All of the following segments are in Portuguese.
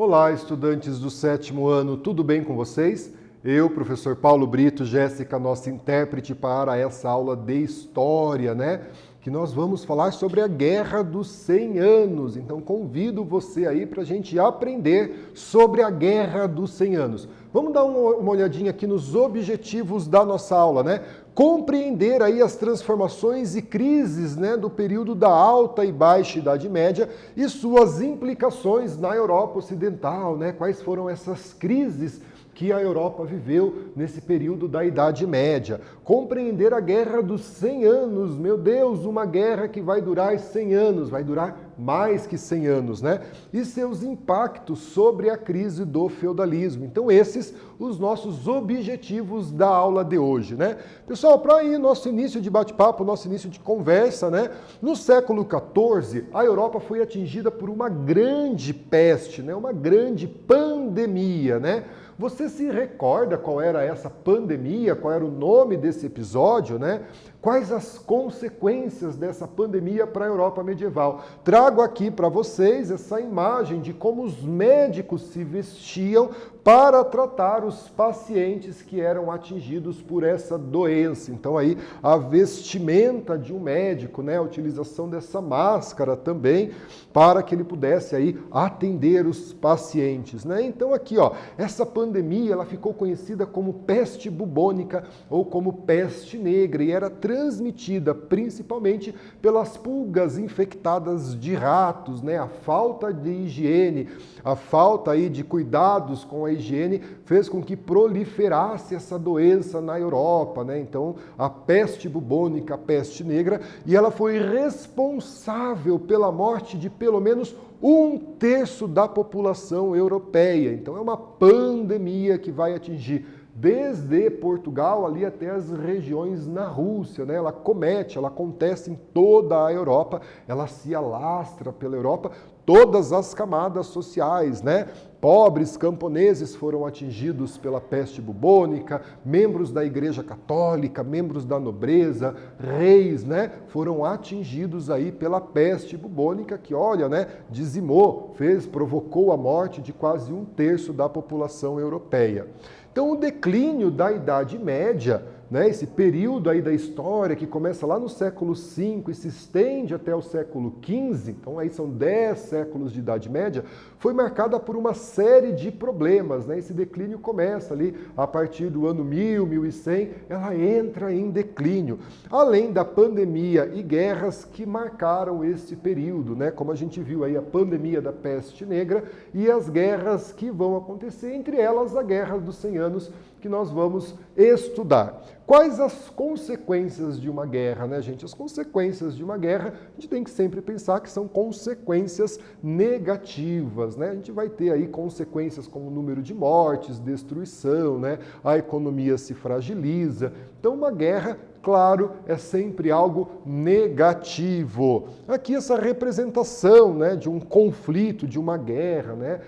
Olá, estudantes do 7º ano, tudo bem com vocês? Eu, professor Paulo Brito, Jéssica, nossa intérprete para essa aula de História, né? Que nós vamos falar sobre a Guerra dos 100 Anos. Então, convido você aí para a gente aprender sobre a Guerra dos 100 Anos. Vamos dar uma olhadinha aqui nos objetivos da nossa aula, né? Compreender aí as transformações e crises, né, do período da Alta e Baixa Idade Média e suas implicações na Europa Ocidental, né? Quais foram essas crises que a Europa viveu nesse período da Idade Média. Compreender a Guerra dos 100 Anos, meu Deus, uma guerra que vai durar 100 anos, vai durar mais que 100 anos, né? E seus impactos sobre a crise do feudalismo. Então esses os nossos objetivos da aula de hoje, né? Pessoal, para aí nosso início de bate-papo, nosso início de conversa, né? No século XIV, a Europa foi atingida por uma grande peste, né? Uma grande pandemia, né? Você se recorda qual era essa pandemia, qual era o nome desse episódio, né? Quais as consequências dessa pandemia para a Europa medieval? Trago aqui para vocês essa imagem de como os médicos se vestiam para tratar os pacientes que eram atingidos por essa doença. Então aí a vestimenta de um médico, né, a utilização dessa máscara também para que ele pudesse aí atender os pacientes, né? Então aqui, ó, essa pandemia ela ficou conhecida como peste bubônica ou como peste negra e era transmitida principalmente pelas pulgas infectadas de ratos, né? A falta de higiene, a falta aí de cuidados com a higiene fez com que proliferasse essa doença na Europa, né? Então, a peste bubônica, a peste negra, e ela foi responsável pela morte de pelo menos 1/3 da população europeia. Então, é uma pandemia que vai atingir desde Portugal ali até as regiões na Rússia, né? Ela acontece em toda a Europa, ela se alastra pela Europa, todas as camadas sociais, né? Pobres camponeses foram atingidos pela peste bubônica, membros da Igreja Católica, membros da nobreza, reis, né? Foram atingidos aí pela peste bubônica que, olha, né? Dizimou, provocou a morte de quase 1/3 da população europeia. Então, o declínio da Idade Média, né, esse período aí da história que começa lá no século V e se estende até o século XV, então aí são 10 séculos de Idade Média, foi marcada por uma série de problemas, né? Esse declínio começa ali a partir do ano 1000, 1100, ela entra em declínio, além da pandemia e guerras que marcaram esse período, né? Como a gente viu aí a pandemia da peste negra e as guerras que vão acontecer, entre elas a Guerra dos 100 Anos, que nós vamos estudar. Quais as consequências de uma guerra, né, gente? As consequências de uma guerra, a gente tem que sempre pensar que são consequências negativas, né? A gente vai ter aí consequências como o número de mortes, destruição, né? A economia se fragiliza. Então, uma guerra, claro, é sempre algo negativo. Aqui essa representação, né, de um conflito, de uma guerra, né?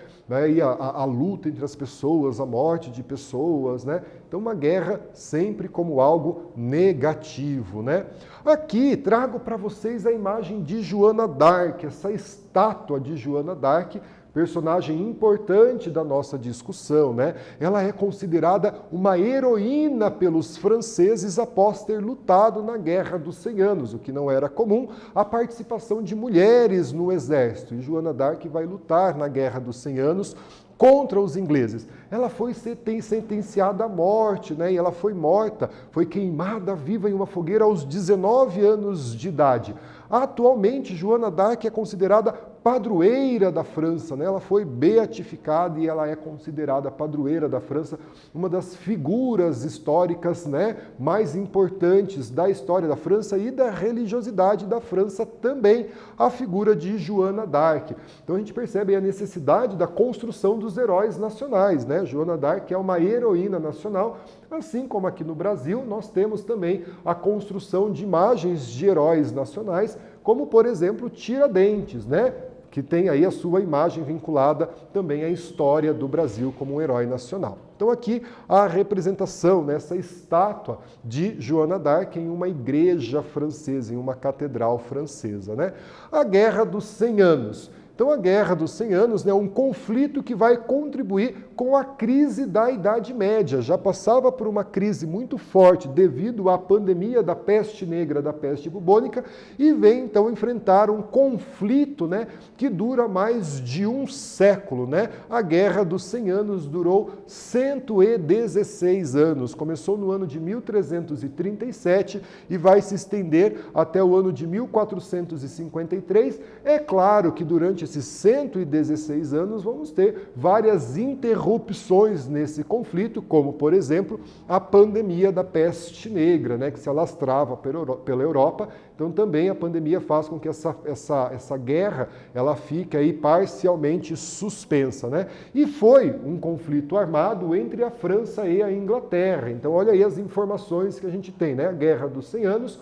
E a luta entre as pessoas, a morte de pessoas, né? Então, uma guerra sempre como algo negativo, né? Aqui trago para vocês a imagem de Joana d'Arc, essa estátua de Joana d'Arc, personagem importante da nossa discussão, né? Ela é considerada uma heroína pelos franceses após ter lutado na Guerra dos 100 Anos, o que não era comum, a participação de mulheres no exército. E Joana d'Arc vai lutar na Guerra dos 100 Anos contra os ingleses. Ela foi sentenciada à morte, né? E ela foi morta, foi queimada viva em uma fogueira aos 19 anos de idade. Atualmente, Joana d'Arc é considerada padroeira da França, né? Ela foi beatificada e ela é considerada padroeira da França, uma das figuras históricas, né, mais importantes da história da França e da religiosidade da França também, a figura de Joana d'Arc. Então a gente percebe a necessidade da construção dos heróis nacionais, né? Joana d'Arc é uma heroína nacional, assim como aqui no Brasil nós temos também a construção de imagens de heróis nacionais, como por exemplo Tiradentes, né? Que tem aí a sua imagem vinculada também à história do Brasil como um herói nacional. Então aqui a representação nessa estátua de Joana d'Arc em uma igreja francesa, em uma catedral francesa, né? A Guerra dos 100 Anos. Então a Guerra dos 100 Anos é um conflito que vai contribuir com a crise da Idade Média. Já passava por uma crise muito forte devido à pandemia da peste negra, da peste bubônica, e vem então enfrentar um conflito, né, que dura mais de um século, né? A Guerra dos 100 Anos durou 116 anos. Começou no ano de 1337 e vai se estender até o ano de 1453. É claro que durante esses 116 anos vamos ter várias interrupções nesse conflito, como, por exemplo, a pandemia da peste negra, né, que se alastrava pela Europa. Então também a pandemia faz com que essa guerra ela fique aí parcialmente suspensa, né? E foi um conflito armado entre a França e a Inglaterra. Então olha aí as informações que a gente tem, né? A Guerra dos 100 Anos,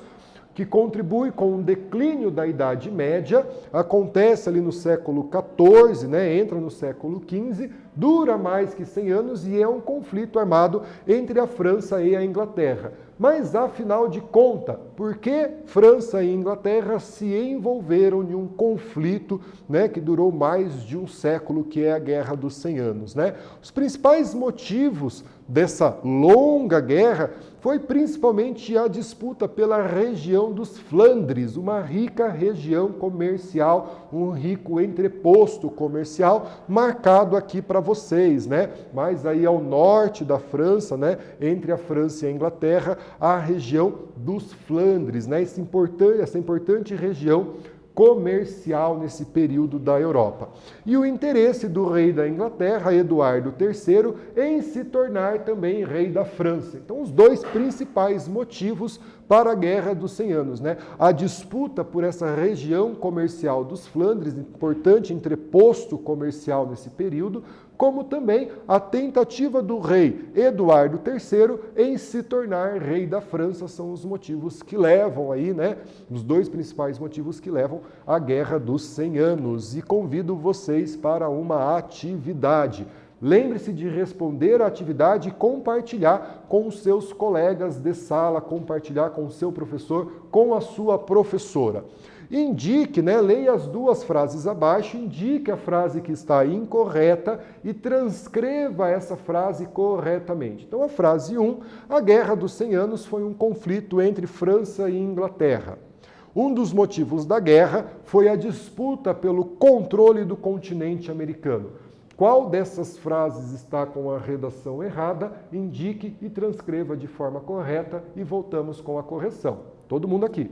que contribui com o declínio da Idade Média, acontece ali no século XIV, né? Entra no século XV, dura mais que 100 anos e é um conflito armado entre a França e a Inglaterra. Mas, afinal de contas, por que França e Inglaterra se envolveram em um conflito, né, que durou mais de um século, que é a Guerra dos 100 Anos, né? Os principais motivos dessa longa guerra foi principalmente a disputa pela região dos Flandres, uma rica região comercial, um rico entreposto comercial marcado aqui para vocês, né? Mas aí ao norte da França, né, entre a França e a Inglaterra, a região dos Flandres, né? Essa importante região comercial nesse período da Europa. E o interesse do rei da Inglaterra, Eduardo III, em se tornar também rei da França. Então, os dois principais motivos para a Guerra dos 100 Anos, né? A disputa por essa região comercial dos Flandres, importante entreposto comercial nesse período, como também a tentativa do rei Eduardo III em se tornar rei da França, são os motivos que levam aí, né? Os dois principais motivos que levam à Guerra dos 100 Anos. E convido vocês para uma atividade. Lembre-se de responder a atividade e compartilhar com os seus colegas de sala, compartilhar com o seu professor, com a sua professora. Indique, né, leia as duas frases abaixo, indique a frase que está incorreta e transcreva essa frase corretamente. Então, a frase 1, a Guerra dos 100 Anos foi um conflito entre França e Inglaterra. Um dos motivos da guerra foi a disputa pelo controle do continente americano. Qual dessas frases está com a redação errada? Indique e transcreva de forma correta e voltamos com a correção. Todo mundo aqui.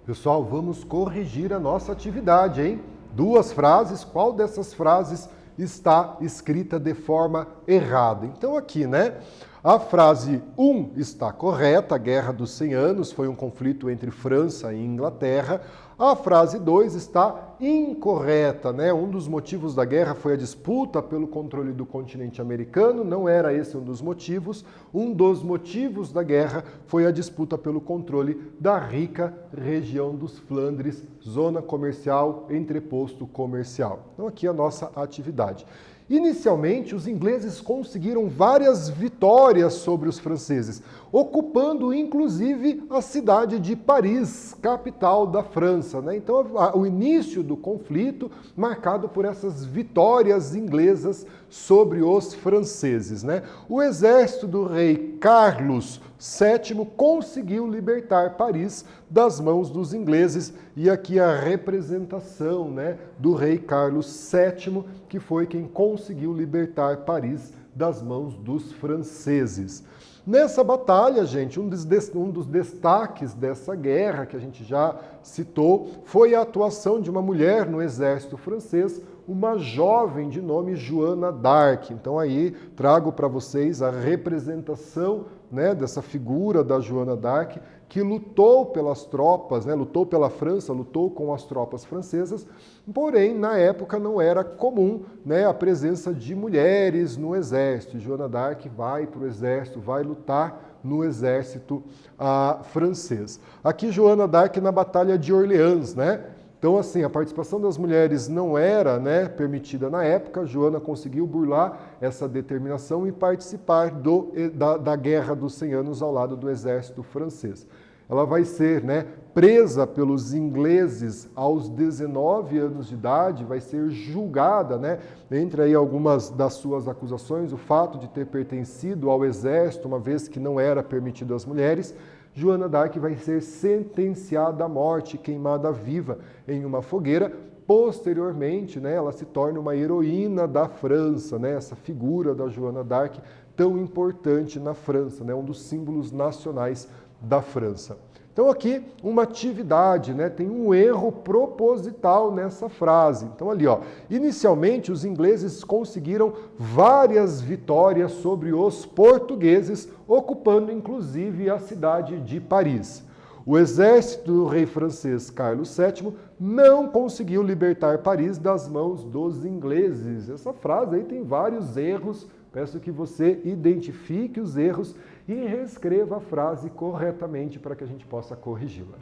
Pessoal, vamos corrigir a nossa atividade, hein? Duas frases, qual dessas frases está escrita de forma errada? Então aqui, né? A frase 1 está correta, a Guerra dos 100 Anos foi um conflito entre França e Inglaterra. A frase 2 está incorreta, né? Um dos motivos da guerra foi a disputa pelo controle do continente americano, não era esse um dos motivos. Um dos motivos da guerra foi a disputa pelo controle da rica região dos Flandres, zona comercial, entreposto comercial. Então aqui a nossa atividade. Inicialmente, os ingleses conseguiram várias vitórias sobre os franceses, ocupando inclusive a cidade de Paris, capital da França, né? Então, o início do conflito marcado por essas vitórias inglesas sobre os franceses, né? O exército do rei Carlos VII conseguiu libertar Paris das mãos dos ingleses, e aqui a representação, né, do rei Carlos VII, que foi quem conseguiu libertar Paris das mãos dos franceses. Nessa batalha, gente, um dos destaques dessa guerra, que a gente já citou, foi a atuação de uma mulher no exército francês, uma jovem de nome Joana d'Arc. Então aí trago para vocês a representação, né, dessa figura da Joana d'Arc, que lutou pelas tropas, né, lutou pela França, lutou com as tropas francesas, porém, na época não era comum, né, a presença de mulheres no exército. Joana d'Arc vai para o exército, vai lutar no exército francês. Aqui Joana d'Arc na Batalha de Orleans, né? Então, assim, a participação das mulheres não era, né, permitida na época. Joana conseguiu burlar essa determinação e participar da Guerra dos 100 Anos ao lado do exército francês. Ela vai ser, né, presa pelos ingleses aos 19 anos de idade, vai ser julgada, né, entre aí algumas das suas acusações, o fato de ter pertencido ao exército, uma vez que não era permitido às mulheres. Joana d'Arc vai ser sentenciada à morte, queimada viva em uma fogueira. Posteriormente, né, ela se torna uma heroína da França, né, essa figura da Joana d'Arc tão importante na França, né, um dos símbolos nacionais da França. Então aqui uma atividade, né, tem um erro proposital nessa frase. Então ali, ó, inicialmente os ingleses conseguiram várias vitórias sobre os portugueses, ocupando inclusive a cidade de Paris. O exército do rei francês Carlos VII não conseguiu libertar Paris das mãos dos ingleses. Essa frase aí tem vários erros. Peço que você identifique os erros e reescreva a frase corretamente para que a gente possa corrigi-la.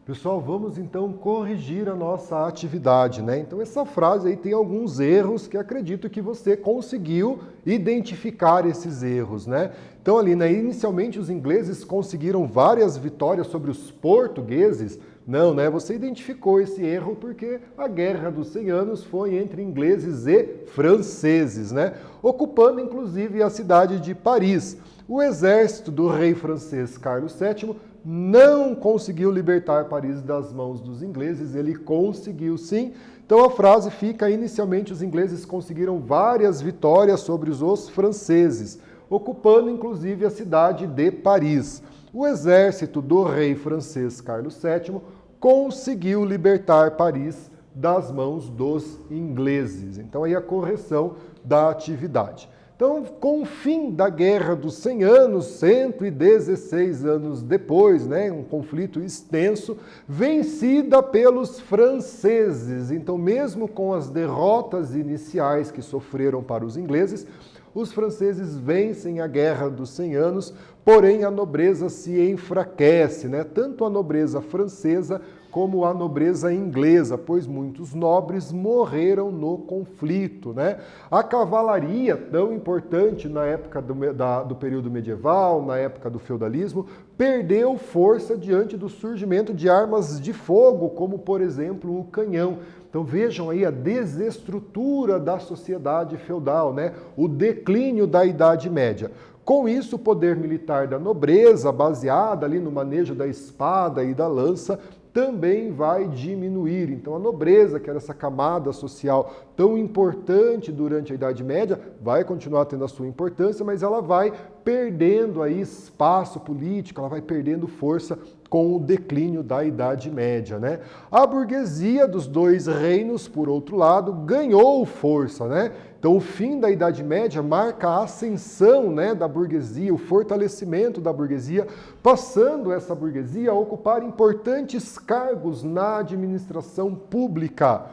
Pessoal, vamos então corrigir a nossa atividade, né? Então essa frase aí tem alguns erros que acredito que você conseguiu identificar esses erros, né? Então ali, né, inicialmente os ingleses conseguiram várias vitórias sobre os portugueses. Não, né? Você identificou esse erro porque a Guerra dos 100 Anos foi entre ingleses e franceses, né? Ocupando inclusive a cidade de Paris. O exército do rei francês Carlos VII não conseguiu libertar Paris das mãos dos ingleses, ele conseguiu sim. Então a frase fica: inicialmente os ingleses conseguiram várias vitórias sobre os franceses, ocupando inclusive a cidade de Paris. O exército do rei francês Carlos VII conseguiu libertar Paris das mãos dos ingleses. Então aí a correção da atividade. Então, com o fim da Guerra dos 100 Anos, 116 anos depois, né, um conflito extenso, vencida pelos franceses. Então, mesmo com as derrotas iniciais que sofreram para os ingleses, os franceses vencem a Guerra dos 100 Anos, porém a nobreza se enfraquece, né? Tanto a nobreza francesa como a nobreza inglesa, pois muitos nobres morreram no conflito, né? A cavalaria, tão importante na época do período medieval, na época do feudalismo, perdeu força diante do surgimento de armas de fogo, como por exemplo o canhão. Então vejam aí a desestrutura da sociedade feudal, né? O declínio da Idade Média. Com isso, o poder militar da nobreza, baseada ali no manejo da espada e da lança, também vai diminuir. Então a nobreza, que era essa camada social tão importante durante a Idade Média, vai continuar tendo a sua importância, mas ela vai perdendo aí espaço político, ela vai perdendo força com o declínio da Idade Média, né? A burguesia dos dois reinos, por outro lado, ganhou força, né? Então o fim da Idade Média marca a ascensão, né, da burguesia, o fortalecimento da burguesia, passando essa burguesia a ocupar importantes cargos na administração pública.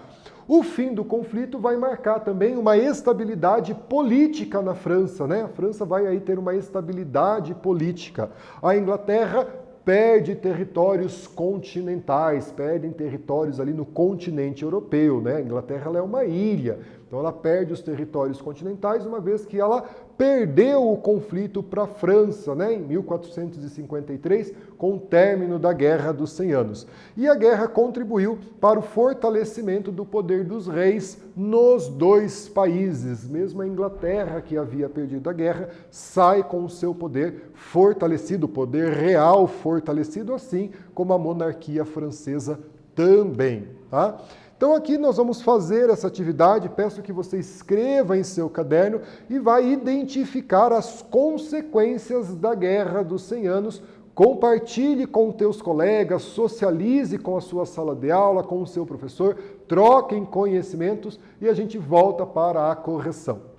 O fim do conflito vai marcar também uma estabilidade política na França, né? A França vai aí ter uma estabilidade política. A Inglaterra perde territórios continentais, perdem territórios ali no continente europeu, né? A Inglaterra ela é uma ilha, então ela perde os territórios continentais, uma vez que ela perdeu o conflito para a França, né? Em 1453, com o término da Guerra dos 100 Anos. E a guerra contribuiu para o fortalecimento do poder dos reis nos dois países. Mesmo a Inglaterra, que havia perdido a guerra, sai com o seu poder fortalecido, o poder real fortalecido, assim como a monarquia francesa também, tá? Então aqui nós vamos fazer essa atividade, peço que você escreva em seu caderno e vai identificar as consequências da Guerra dos 100 Anos. Compartilhe com teus colegas, socialize com a sua sala de aula, com o seu professor, troquem conhecimentos e a gente volta para a correção.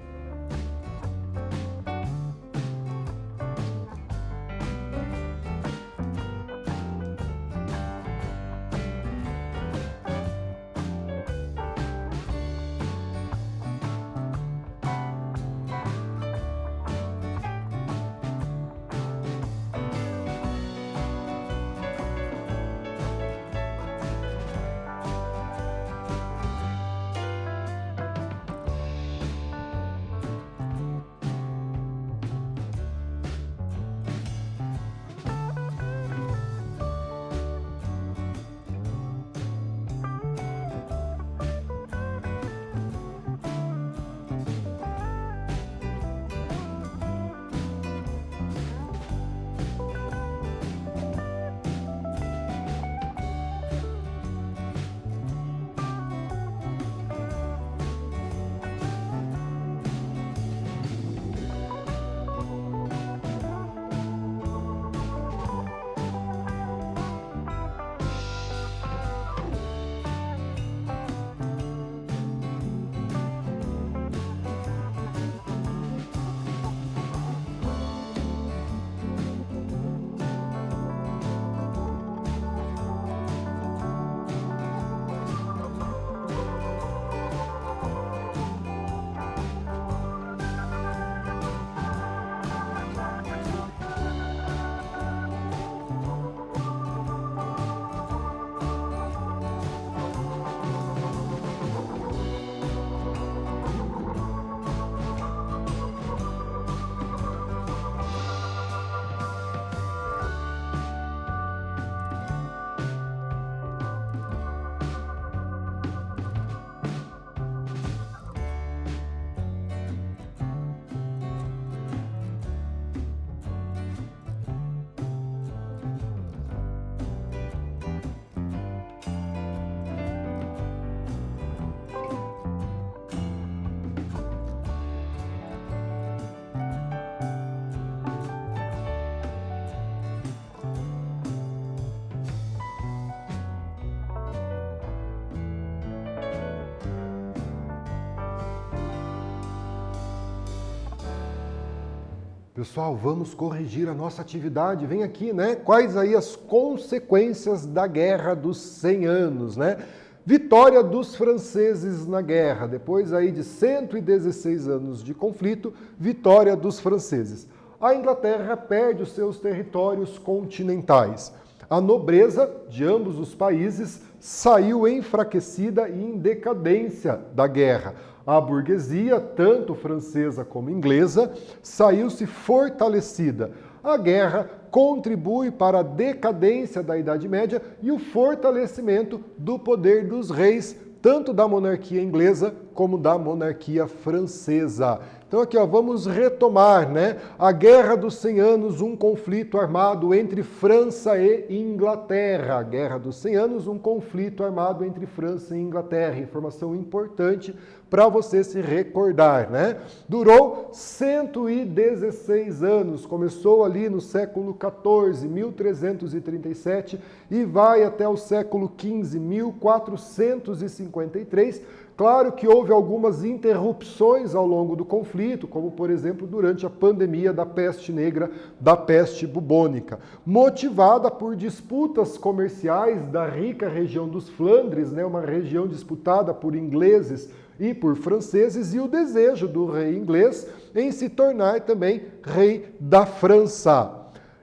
Pessoal, vamos corrigir a nossa atividade. Vem aqui, né? Quais aí as consequências da Guerra dos 100 Anos, né? Vitória dos franceses na guerra. Depois aí de 116 anos de conflito, vitória dos franceses. A Inglaterra perde os seus territórios continentais. A nobreza de ambos os países saiu enfraquecida e em decadência da guerra. A burguesia, tanto francesa como inglesa, saiu-se fortalecida. A guerra contribui para a decadência da Idade Média e o fortalecimento do poder dos reis, tanto da monarquia inglesa como da monarquia francesa. Então aqui, ó, vamos retomar, né? A Guerra dos 100 Anos, um conflito armado entre França e Inglaterra. A Guerra dos 100 Anos, um conflito armado entre França e Inglaterra. Informação importante para você se recordar, né? Durou 116 anos, começou ali no século XIV, 1337, e vai até o século XV, 1453. Claro que houve algumas interrupções ao longo do conflito, como, por exemplo, durante a pandemia da peste negra, da peste bubônica, motivada por disputas comerciais da rica região dos Flandres, né, uma região disputada por ingleses e por franceses, e o desejo do rei inglês em se tornar também rei da França.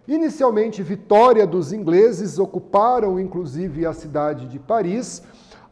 Inicialmente, vitória dos ingleses, ocuparam inclusive a cidade de Paris.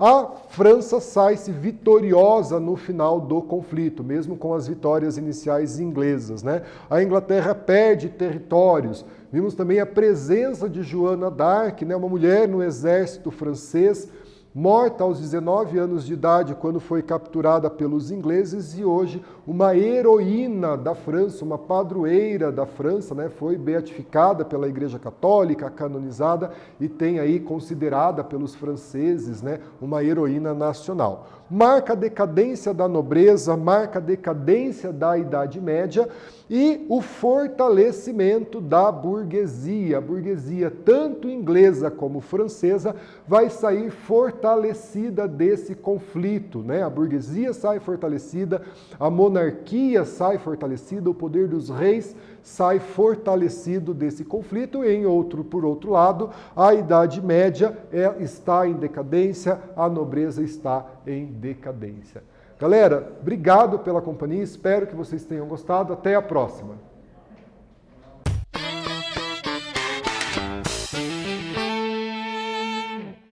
A França sai-se vitoriosa no final do conflito, mesmo com as vitórias iniciais inglesas, né? A Inglaterra perde territórios. Vimos também a presença de Joana d'Arc, né, uma mulher no exército francês, morta aos 19 anos de idade quando foi capturada pelos ingleses, e hoje uma heroína da França, uma padroeira da França, né, foi beatificada pela Igreja Católica, canonizada, e tem aí considerada pelos franceses, né, uma heroína nacional. Marca a decadência da nobreza, marca a decadência da Idade Média e o fortalecimento da burguesia. A burguesia, tanto inglesa como francesa, vai sair fortalecida desse conflito, né? A burguesia sai fortalecida, a monarquia sai fortalecida, o poder dos reis sai fortalecido desse conflito. E por outro lado, a Idade Média está em decadência, a nobreza está em decadência. Galera, obrigado pela companhia, espero que vocês tenham gostado. Até a próxima!